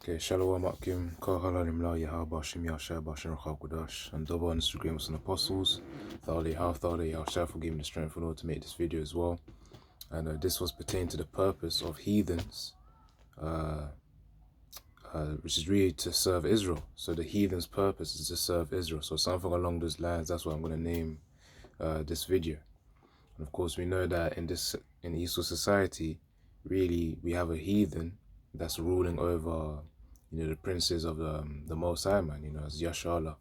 Okay, Shalom Akim, Kohalalim La Yahaba Shim Yashab Bashin Rachakudash, and double on Instagram and apostles. Thali half Thali Yashab for giving the strength and all to make this video as well. And this was pertaining to the purpose of heathens, which is really to serve Israel. So the heathens' purpose is to serve Israel. So something along those lines, that's what I'm going to name this video. And of course, we know that in Esau society, really we have a heathen that's ruling over, the princes of the Most High, man. As Yasharallah,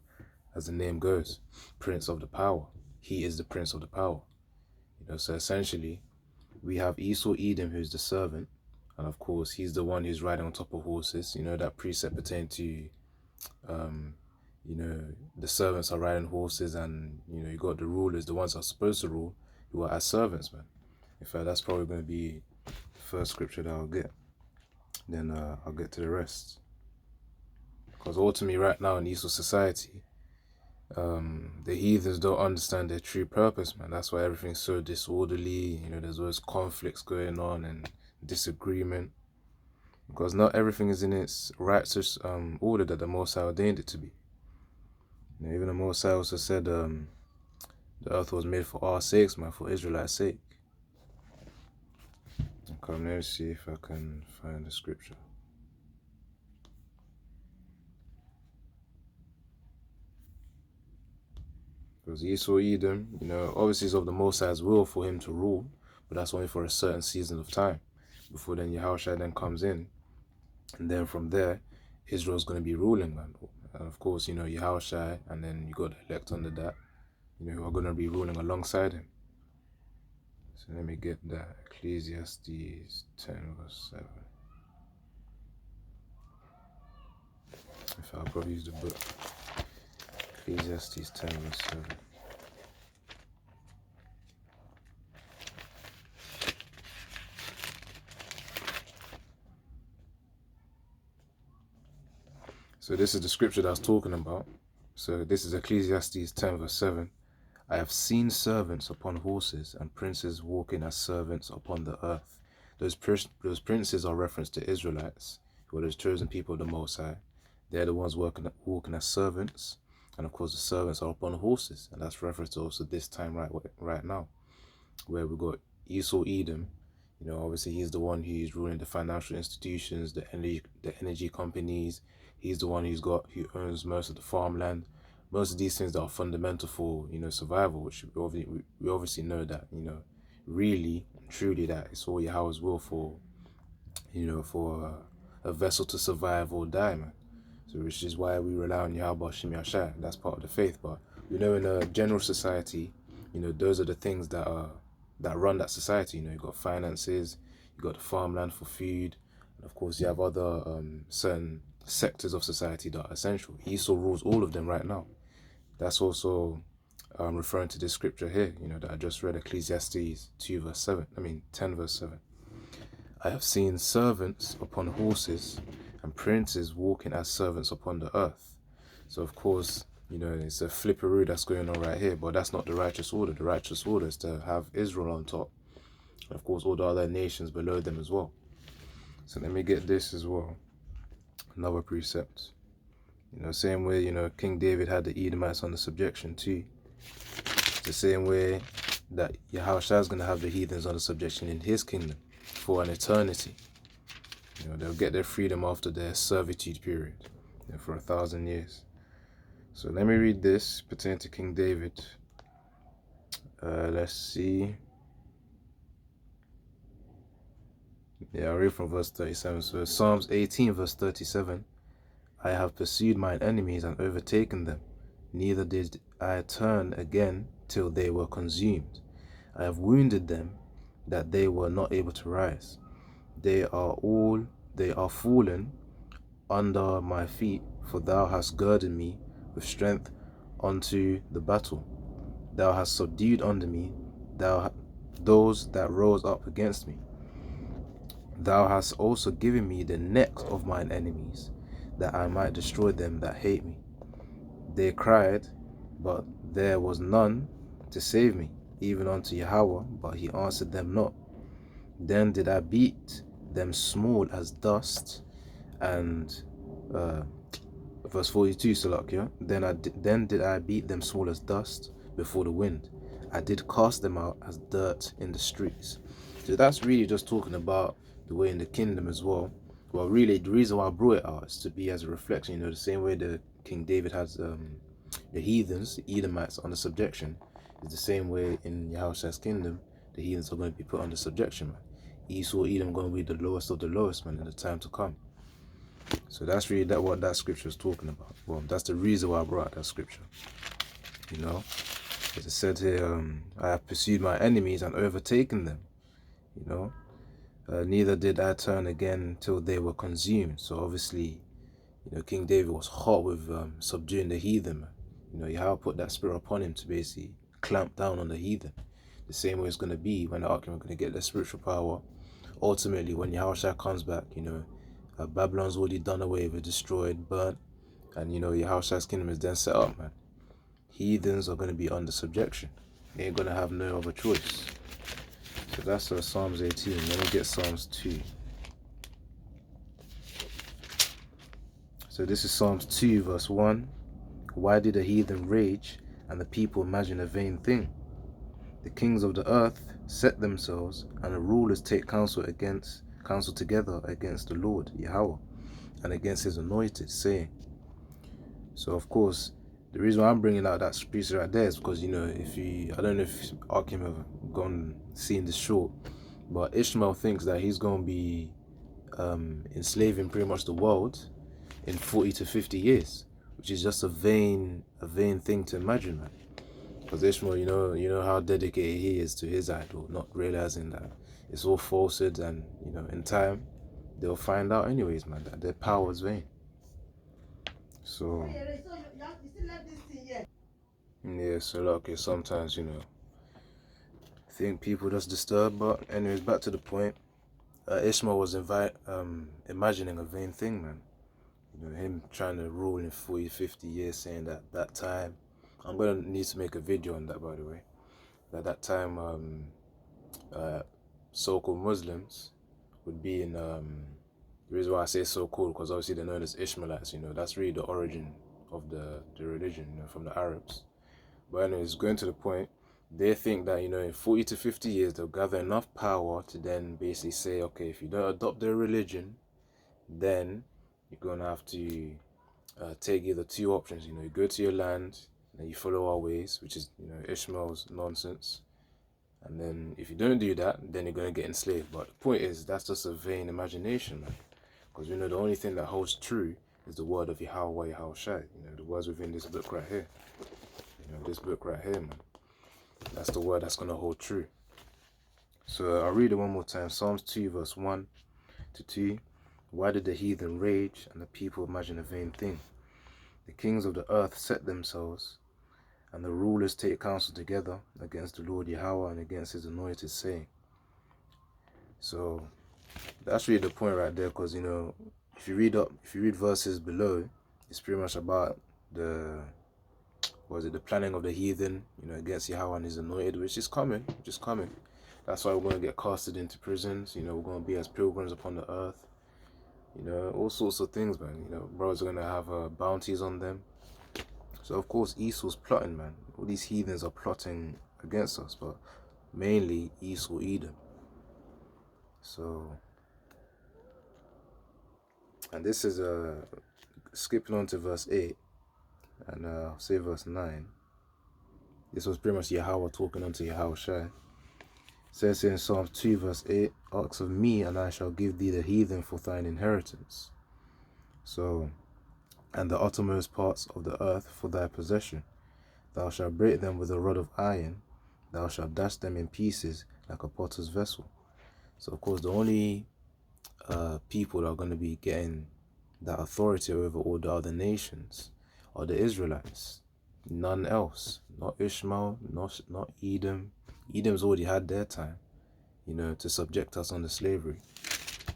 as the name goes, Prince of the Power. He is the Prince of the Power. So essentially, we have Esau Edom, who's the servant, and of course, he's the one who's riding on top of horses. That precept pertained to, the servants are riding horses, and you got the rulers, the ones that are supposed to rule, who are as servants, man. In fact, that's probably going to be the first scripture that I'll get. Then I'll get to the rest. Because ultimately, right now in Esau society, the heathens don't understand their true purpose, man. That's why everything's so disorderly. There's always conflicts going on and disagreement. Because not everything is in its righteous order that the Most High ordained it to be. Even the Most High also said the earth was made for our sakes, man, for Israelites' sake. Okay, let's see if I can find the scripture. Because Esau Edom, obviously is of the Most High's will for him to rule, but that's only for a certain season of time. Before then, Yahushua then comes in, and then from there, Israel's going to be ruling, man. And of course, Yahushua, and then you got the elect under that, who are going to be ruling alongside him. So let me get that. Ecclesiastes 10 verse 7. If I'll probably use the book. Ecclesiastes 10 verse 7. So this is the scripture that I was talking about. So this is Ecclesiastes 10 verse 7. I have seen servants upon horses and princes walking as servants upon the earth. Those princes are reference to Israelites, who are those chosen people of the Most High. They're the ones walking as servants. And of course the servants are upon horses. And that's reference to also this time right now, where we got Esau Edom. Obviously he's the one who's ruling the financial institutions, the energy companies. He's the one who owns most of the farmland. Most of these things that are fundamental for, survival, which we obviously know that, really, truly that it's all Yahweh's will for, for a vessel to survive or die, man. So which is why we rely on Yahweh Shem Yashai. That's part of the faith. But we know in a general society, those are the things that run that society. You got finances, you got the farmland for food, and of course you have other certain sectors of society that are essential. Esau rules all of them right now. That's also referring to this scripture here, that I just read, Ecclesiastes 10 verse 7. I have seen servants upon horses and princes walking as servants upon the earth. So of course, it's a flipperoo that's going on right here, but that's not the righteous order. The righteous order is to have Israel on top, and of course all the other nations below them as well. So let me get this as well. Another precept. Same way, King David had the Edomites under subjection too. It's the same way that Yahushua is going to have the heathens under subjection in his kingdom for an eternity. They'll get their freedom after their servitude period, for 1,000 years. So let me read this pertaining to King David. Let's see. Yeah, I'll read from verse 37. So Psalms 18 verse 37. I have pursued mine enemies and overtaken them. Neither did I turn again till they were consumed. I have wounded them that they were not able to rise. They are fallen under my feet, for thou hast girded me with strength unto the battle. Thou hast subdued under me those that rose up against me. Thou hast also given me the necks of mine enemies, that I might destroy them that hate me. They cried, but there was none to save me, even unto Yahweh, but he answered them not. Then did I beat them small as dust, and verse 42, Salakia. Then did I beat them small as dust before the wind. I did cast them out as dirt in the streets. So that's really just talking about the way in the kingdom as well. Well, really, the reason why I brought it out is to be as a reflection. The same way the King David has the heathens, the Edomites, under subjection, is the same way in Yahushua's kingdom. The heathens are going to be put under subjection, man. Esau, Edom, going to be the lowest of the lowest, man, in the time to come. So that's really what that scripture is talking about. Well, that's the reason why I brought out that scripture. As it said here, I have pursued my enemies and overtaken them. Neither did I turn again till they were consumed. So obviously, King David was hot with subduing the heathen. Yahweh put that spirit upon him to basically clamp down on the heathen. The same way it's going to be when the Archon are going to get their spiritual power. Ultimately, when Yahushua comes back, Babylon's already done away with, destroyed, burnt, and Yahushua's kingdom is then set up, man. Heathens are going to be under subjection. They ain't going to have no other choice. So that's Psalms 18. Let me get Psalms 2. So this is Psalms 2 verse 1. Why did the heathen rage and the people imagine a vain thing? The kings of the earth set themselves, and the rulers take counsel together against the Lord, Yahweh, and against his anointed, saying. So of course, the reason why I'm bringing out that piece right there is because, I don't know if Akim have seen this short, but Ishmael thinks that he's going to be enslaving pretty much the world in 40 to 50 years, which is just a vain thing to imagine, man. Because Ishmael, you know how dedicated he is to his idol, not realizing that it's all falsehood, and in time they'll find out anyways, man, that their power is vain. So yeah, so okay, sometimes I think people just disturb, but anyways, back to the point. Ishmael was imagining a vain thing, man. Him trying to rule in 40, 50 years, saying that time, I'm going to need to make a video on that, by the way, that time so-called Muslims would be in, the reason why I say so-called, because obviously they're known as Ishmaelites, that's really the origin of the religion, from the Arabs. But anyways, going to the point, they think that, in 40 to 50 years, they'll gather enough power to then basically say, okay, if you don't adopt their religion, then you're going to have to take either two options. You go to your land and you follow our ways, which is, Ishmael's nonsense. And then if you don't do that, then you're going to get enslaved. But the point is, that's just a vain imagination, man. Because, the only thing that holds true is the word of Yahweh, Yahushua. The words within this book right here. This book right here, man. That's the word that's going to hold true. So I'll read it one more time. Psalms 2 verse 1 to 2. Why did the heathen rage and the people imagine a vain thing? The kings of the earth set themselves, and the rulers take counsel together against the Lord Yahweh and against his anointed, saying. So that's really the point right there, because if you read verses below, it's pretty much about the planning of the heathen, against Yahweh and his anointed, which is coming. That's why we're going to get casted into prisons. We're going to be as pilgrims upon the earth. All sorts of things, man. Brothers are going to have bounties on them. So of course Esau's plotting, man. All these heathens are plotting against us, but mainly Esau, Edom. So, and this is skipping on to verse 8, and I'll say verse 9. This was pretty much Yahweh talking unto Yahushua. Says here in Psalms 2 verse 8, ask of me, and I shall give thee the heathen for thine inheritance. So, and the uttermost parts of the earth for thy possession. Thou shalt break them with a rod of iron, thou shalt dash them in pieces like a potter's vessel. So of course the only people that are going to be getting that authority over all the other nations are the Israelites. None else. Not Ishmael, not Edom. Edom's already had their time, to subject us under slavery.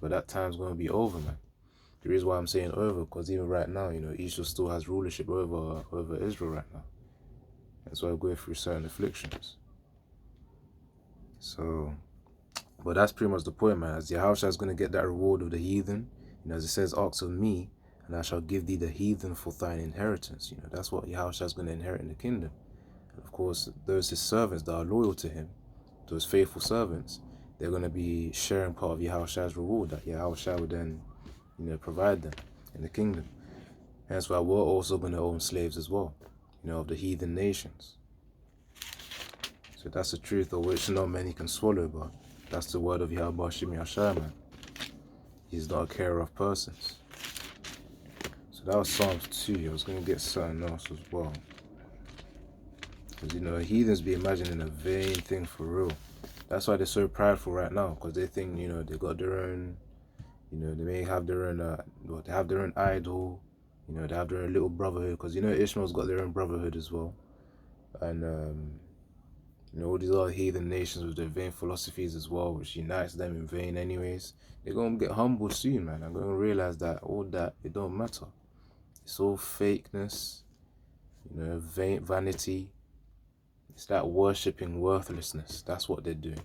But that time's going to be over, man. The reason why I'm saying over, because even right now, Israel still has rulership over Israel right now. That's why we're going through certain afflictions. So, but that's pretty much the point, man. As Yahushua is going to get that reward of the heathen, as it says, ask of me, and I shall give thee the heathen for thine inheritance. That's what Yahushua is going to inherit in the kingdom. And of course, those his servants that are loyal to him, those faithful servants, they're going to be sharing part of Yahushua's reward that Yahushua would then, provide them in the kingdom. Hence why we're also going to own slaves as well, of the heathen nations. So that's the truth of which not many can swallow, but that's the word of Yahweh Shem Yashai, man. He's not a carer of persons. So that was Psalms 2. I was going to get something else as well. Because, heathens be imagining a vain thing for real. That's why they're so prideful right now, because they think, they got their own, they may have their own, they have their own idol, they have their own little brotherhood, because, Ishmael's got their own brotherhood as well. And, all these other heathen nations with their vain philosophies as well, which unites them in vain anyways. They're going to get humbled soon, man. I'm going to realize that all that, it don't matter. It's all fakeness, vanity. It's that worshipping worthlessness. That's what they're doing.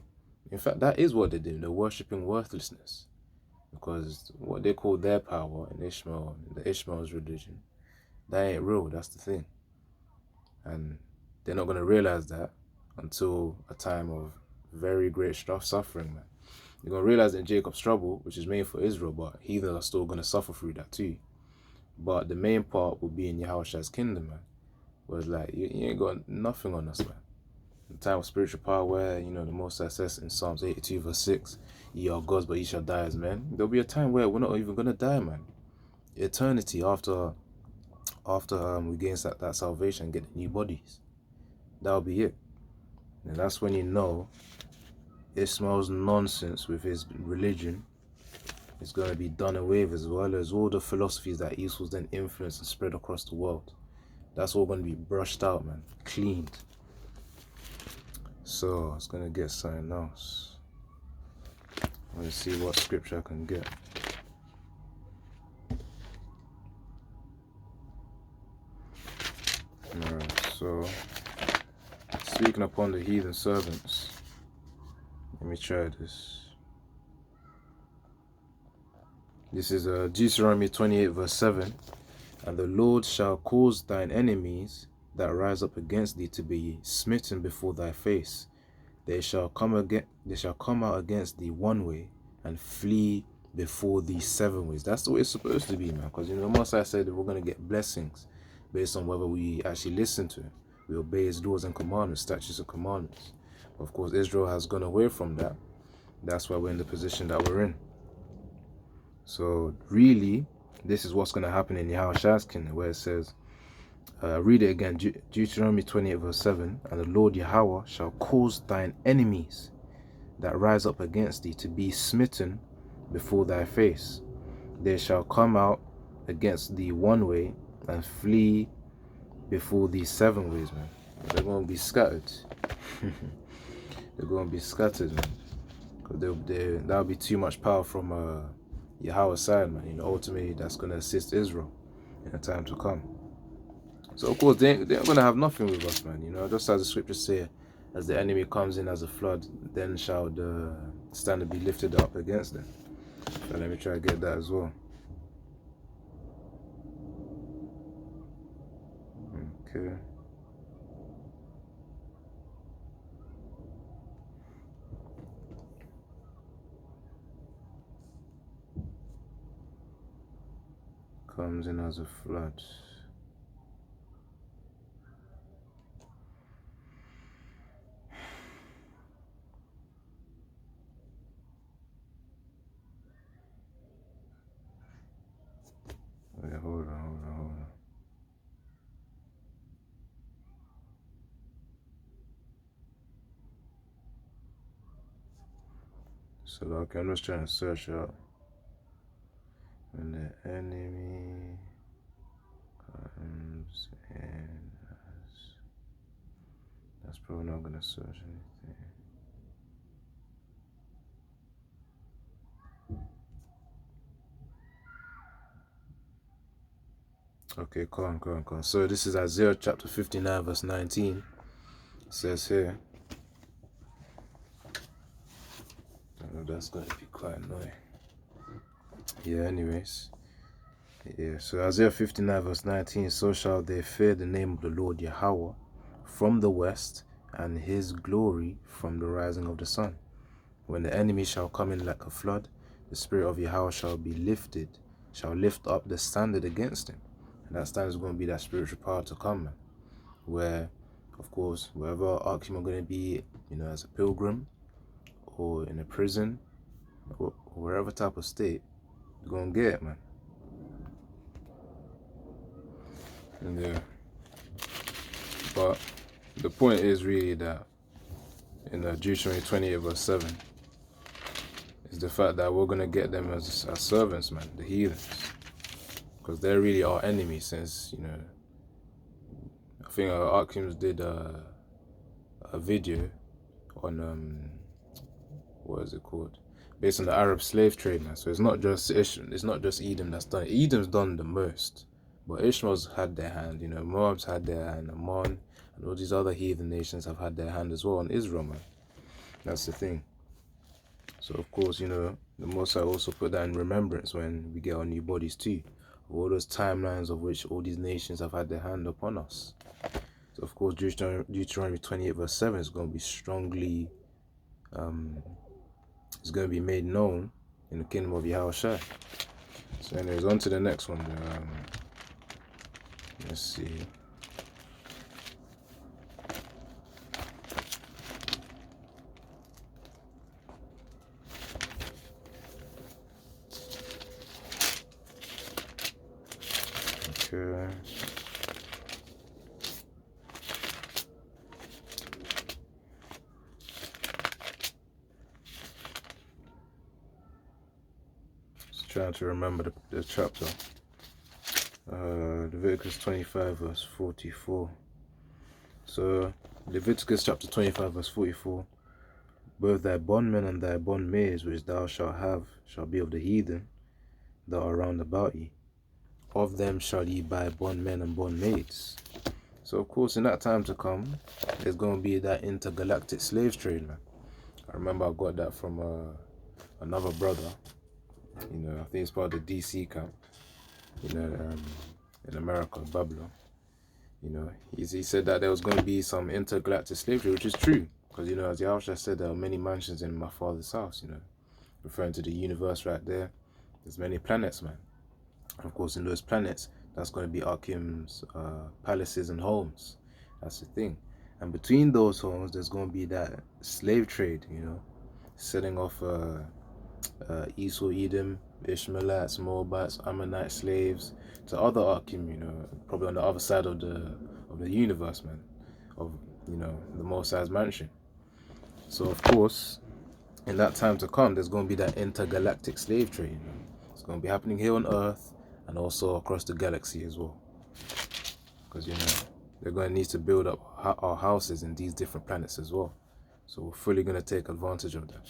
In fact, that is what they're doing. They're worshipping worthlessness. Because what they call their power in Ishmael, the Ishmael's religion, that ain't real. That's the thing. And they're not going to realize that until a time of very great suffering, man. You're going to realize that in Jacob's trouble, which is made for Israel, but heathens are still going to suffer through that too. But the main part will be in Yahushua's kingdom, man. Whereas, you ain't got nothing on us, man. In the time of spiritual power where, the Most High says in Psalms 82 verse 6, ye are gods, but ye shall die as men. There'll be a time where we're not even going to die, man. Eternity after we gain that salvation and get the new bodies. That'll be it. And that's when Ishmael's nonsense with his religion is going to be done away with, as well as all the philosophies that Esau's then influenced and spread across the world. That's all going to be brushed out, man. Cleaned. So, I was going to get something else. I'm going to see what scripture I can get. Alright, so, speaking upon the heathen servants, let me try this. This is Deuteronomy 28 verse 7. And the Lord shall cause thine enemies that rise up against thee to be smitten before thy face. They shall come out against thee one way and flee before thee 7 ways. That's the way it's supposed to be, man. Because Most High said that we're going to get blessings based on whether we actually listen to him. We obey his laws and commandments, statutes and commandments. Of course, Israel has gone away from that. That's why we're in the position that we're in. So really, this is what's going to happen in Yahushua's kingdom, where it says, read it again, Deuteronomy 28 verse 7, and the Lord Yahweh shall cause thine enemies that rise up against thee to be smitten before thy face. They shall come out against thee one way and flee before thee 7 ways, man. They're going to be scattered. They're going to be scattered, man. Because that'll be too much power from Yahweh's side, man. Ultimately, that's going to assist Israel in the time to come. So, of course, they're going to have nothing with us, man. Just as the scriptures say, as the enemy comes in as a flood, then shall the standard be lifted up against them. So let me try to get that as well. Okay. Comes in as a flood. Wait, hold on. So, okay, I'm just trying to search out when the enemy comes in as... That's probably not going to search anything. Okay, come on. So this is Isaiah chapter 59 verse 19. It says here, I know that's going to be quite annoying. Yeah, anyways. Yeah, so Isaiah 59 verse 19, so shall they fear the name of the Lord Yahweh from the west, and his glory from the rising of the sun. When the enemy shall come in like a flood, the spirit of Yahweh shall be lifted, shall lift up the standard against him. And that standard is going to be that spiritual power to come, man. Where, of course, wherever Akim are going to be, as a pilgrim, or in a prison, or wherever type of state, you're going to get it, man. Yeah. But the point is really that in Deuteronomy 28 verse 7 is the fact that we're going to get them as servants, man, the heathens. Because they're really our enemies since, I think Atkins did a video on, what is it called? Based on the Arab slave trade, man. So it's not just Edom that's done it. Edom's done the most. But Ishmael's had their hand, Moab's had their hand, Ammon, and all these other heathen nations have had their hand as well on Israel, man. That's the thing. So, of course, the Most High also put that in remembrance when we get our new bodies too. All those timelines of which all these nations have had their hand upon us. So, of course, Deuteronomy 28 verse 7 is going to be strongly, it's going to be made known in the kingdom of Yahushua. So, anyways, on to the next one. Let's see. Okay. Just trying to remember the chapter. Leviticus 25 verse 44. So Leviticus chapter 25 verse 44. Both thy bondmen and thy bondmaids which thou shalt have shall be of the heathen that are round about ye. Of them shall ye buy bondmen and bondmaids. So of course in that time to come, there's going to be that intergalactic slave trade, man. I remember I got that from another brother. I think it's part of the DC camp. In America, Babylon. He said that there was going to be some intergalactic slavery, which is true. Because, as Yahushua said, there are many mansions in my father's house, referring to the universe right there. There's many planets, man. And of course, in those planets, that's going to be Akim's palaces and homes. That's the thing. And between those homes, there's going to be that slave trade, setting off Esau, Edom, Ishmaelites, Moabites, Ammonite slaves to other Akim, probably on the other side of the universe, man, of the Most High's mansion. So of course, in that time to come, there's going to be that intergalactic slave trade. It's going to be happening here on Earth and also across the galaxy as well. Because they're going to need to build up our houses in these different planets as well. So we're fully going to take advantage of that.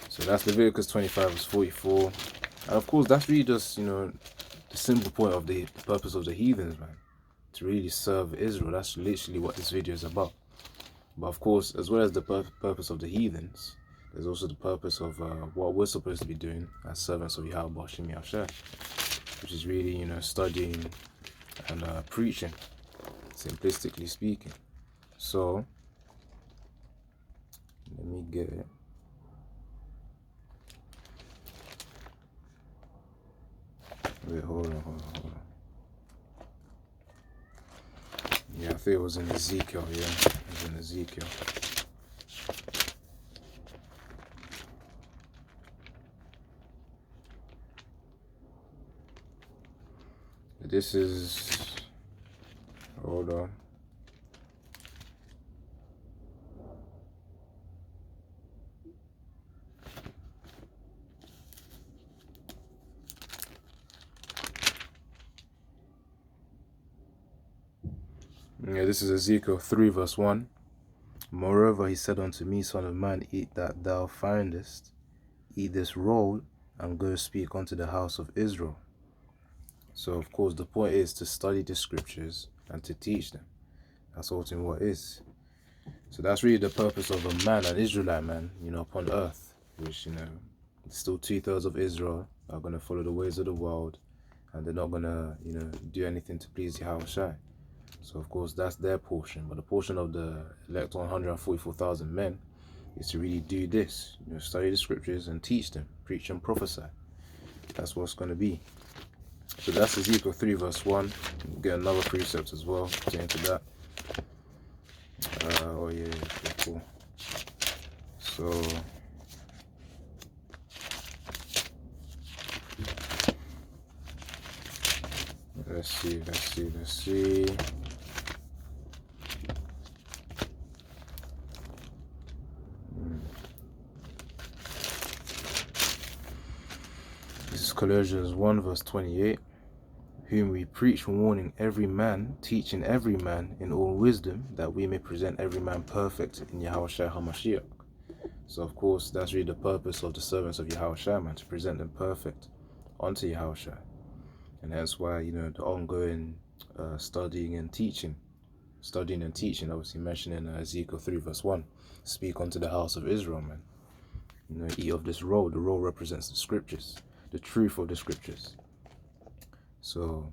So that's Leviticus 25 verse 44. And of course, that's really just, the simple point of the purpose of the heathens, man. To really serve Israel. That's literally what this video is about. But of course, as well as the purpose of the heathens, there's also the purpose of what we're supposed to be doing as servants of Yahweh Bashim Yahshua, which is really, studying and preaching, simplistically speaking. So, let me get it. Wait, hold on. Yeah, I think it was in Ezekiel, yeah. It was in Ezekiel. This is... Hold on. Yeah, this is Ezekiel 3 verse 1. Moreover, he said unto me, Son of man, eat that thou findest, eat this roll, and go speak unto the house of Israel. So, of course, the point is to study the scriptures and to teach them. That's ultimately what it is. So that's really the purpose of a man, an Israelite man, upon earth, which, still 2/3 of Israel are going to follow the ways of the world, and they're not gonna, you know, do anything to please Yahushua. So of course that's their portion. But the portion of the elect 144,000 men is to really do this, you know, study the scriptures and teach them, preach and prophesy. That's what's going to be. So that's Ezekiel 3 verse 1. We'll get another precept as well pertaining to that. Oh yeah, okay, cool. So let's see. This is Colossians 1 verse 28. Whom we preach, warning every man, teaching every man in all wisdom, that we may present every man perfect in Yahushua HaMashiach. So of course that's really the purpose of the servants of Yahushua, man, to present them perfect unto Yahushua. And that's why, you know, the ongoing studying and teaching, obviously mentioned in Ezekiel 3 verse 1, speak unto the house of Israel, man. You know, eat of this roll. The roll represents the scriptures, the truth of the scriptures. So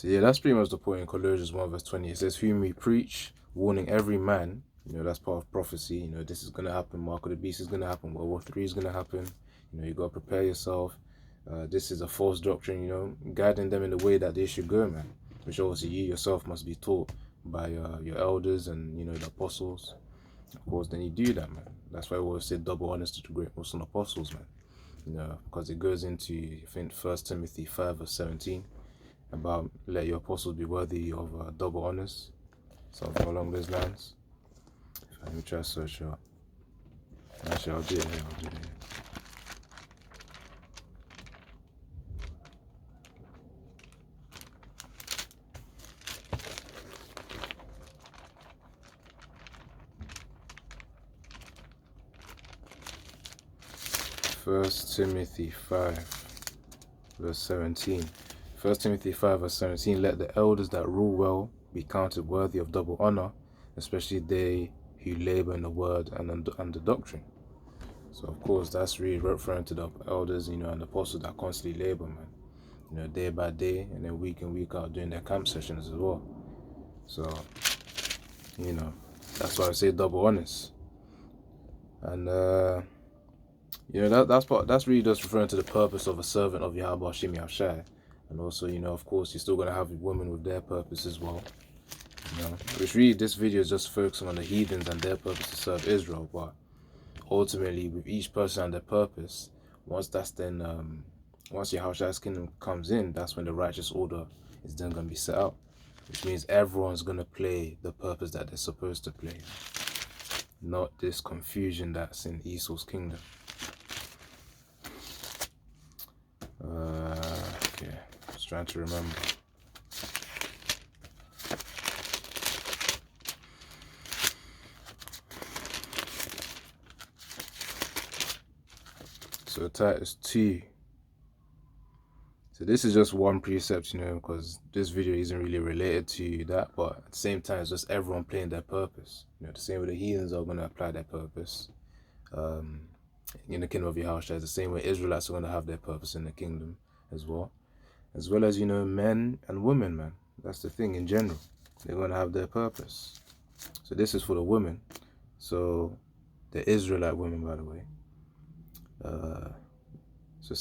yeah, that's pretty much the point in Colossians 1 verse 20. It says, whom we preach, warning every man. You know, that's part of prophecy. You know, this is going to happen. Mark of the beast is going to happen. World War III is going to happen. You know, you got to prepare yourself. This is a false doctrine, you know, guiding them in the way that they should go, man. Which obviously you yourself must be taught by your elders and, you know, the apostles. Of course, then you do that, man. That's why we always say double honors to the great Muslim apostles, man. You know, because it goes into, I think, 1 Timothy 5 verse 17, about let your apostles be worthy of double honors, something along those lines. Let me try to search out. Actually, I'll do it here. 1 Timothy 5 verse 17. 1 Timothy 5 verse 17, let the elders that rule well be counted worthy of double honor, especially they who labor in the word and the doctrine. So of course that's really referring to the elders, you know, and the apostles that constantly labor, man. You know, day by day and then week in, week out doing their camp sessions as well. So, you know, that's why I say double honors. And you know, that's really just referring to the purpose of a servant of Yahweh Hashem Yahushai. And also, you know, of course, you're still going to have women with their purpose as well. You know, which really, this video is just focusing on the heathens and their purpose to serve Israel. But ultimately, with each person and their purpose, once Yahushua's kingdom comes in, that's when the righteous order is then going to be set up. Which means everyone's going to play the purpose that they're supposed to play. Not this confusion that's in Esau's kingdom. Okay, just trying to remember. So Titus 2. So this is just one precept, you know, because this video isn't really related to that, but at the same time, it's just everyone playing their purpose. You know, the same way the heathens are going to apply their purpose in the kingdom of Yahushua, the same way Israelites are going to have their purpose in the kingdom as well, you know, men and women, man. That's the thing in general. They're going to have their purpose. So this is for the women. So the Israelite women, by the way. So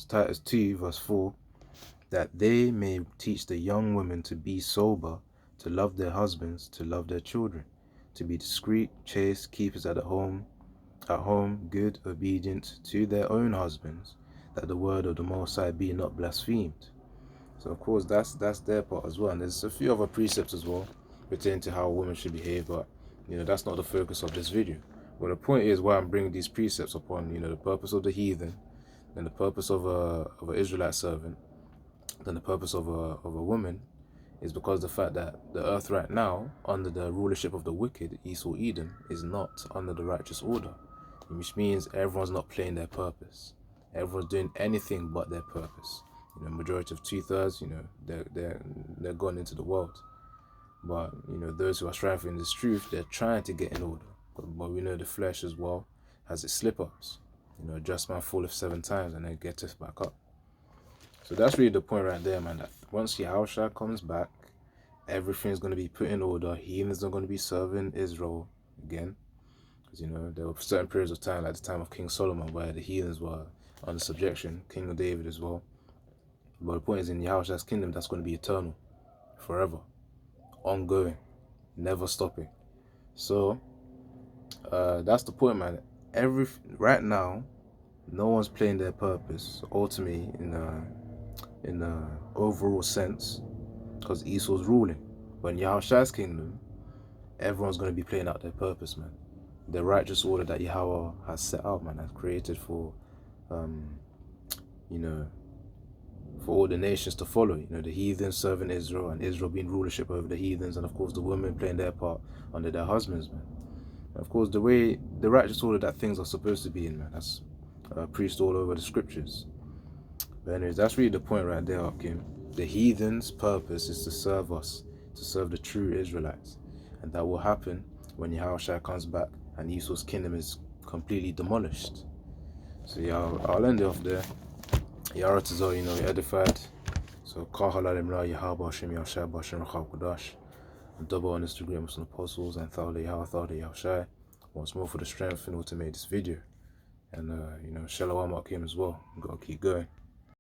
Titus 2 verse 4, that they may teach the young women to be sober, to love their husbands, to love their children, to be discreet, chaste, keepers at home, good, obedient to their own husbands, that the word of the Most High be not blasphemed. So of course that's their part as well. And there's a few other precepts as well pertaining to how women should behave, but you know, that's not the focus of this video. But the point is why I'm bringing these precepts upon, you know, the purpose of the heathen, then the purpose of an Israelite servant, then the purpose of a woman, is because the fact that the earth right now, under the rulership of the wicked, Esau Edom, is not under the righteous order, which means everyone's not playing their purpose. Everyone's doing anything but their purpose. You know, majority of 2/3, you know, they're gone into the world. But you know, those who are striving in this truth, they're trying to get in order. But we know the flesh as well has its slip-ups. You know, just man falleth 7 times and then getteth back up. So that's really the point right there, man. That once Yahushua comes back, everything's going to be put in order. Heathens are going to be serving Israel again. Because, you know, there were certain periods of time, like the time of King Solomon, where the heathens were under subjection, King of David as well. But the point is, in Yahushua's kingdom, that's going to be eternal, forever, ongoing, never stopping. So, that's the point, man. Right now, no one's playing their purpose, ultimately, in the overall sense, because Esau's ruling. But in Yahushua's kingdom, everyone's going to be playing out their purpose, man. The righteous order that Yahweh has set out, man, has created for, you know, for all the nations to follow. You know, the heathens serving Israel, and Israel being rulership over the heathens, and of course the women playing their part under their husbands, man. And of course, the righteous order that things are supposed to be in, man, that's preached all over the scriptures. But anyways, that's really the point right there, Hakim. The heathens' purpose is to serve us, to serve the true Israelites, and that will happen when Yahushua comes back and Esau's kingdom is completely demolished. So yeah, I'll end it off there. Yara Tazal, you know, edified. So Kahala Limra Yahaba Hashem Yahshai Bashem Rachab Kodash. And double on Instagram with some apostles and Thawli Yahshai. Once more for the strength in order to make this video. And you know, Shalom Akim as well. Gotta keep going.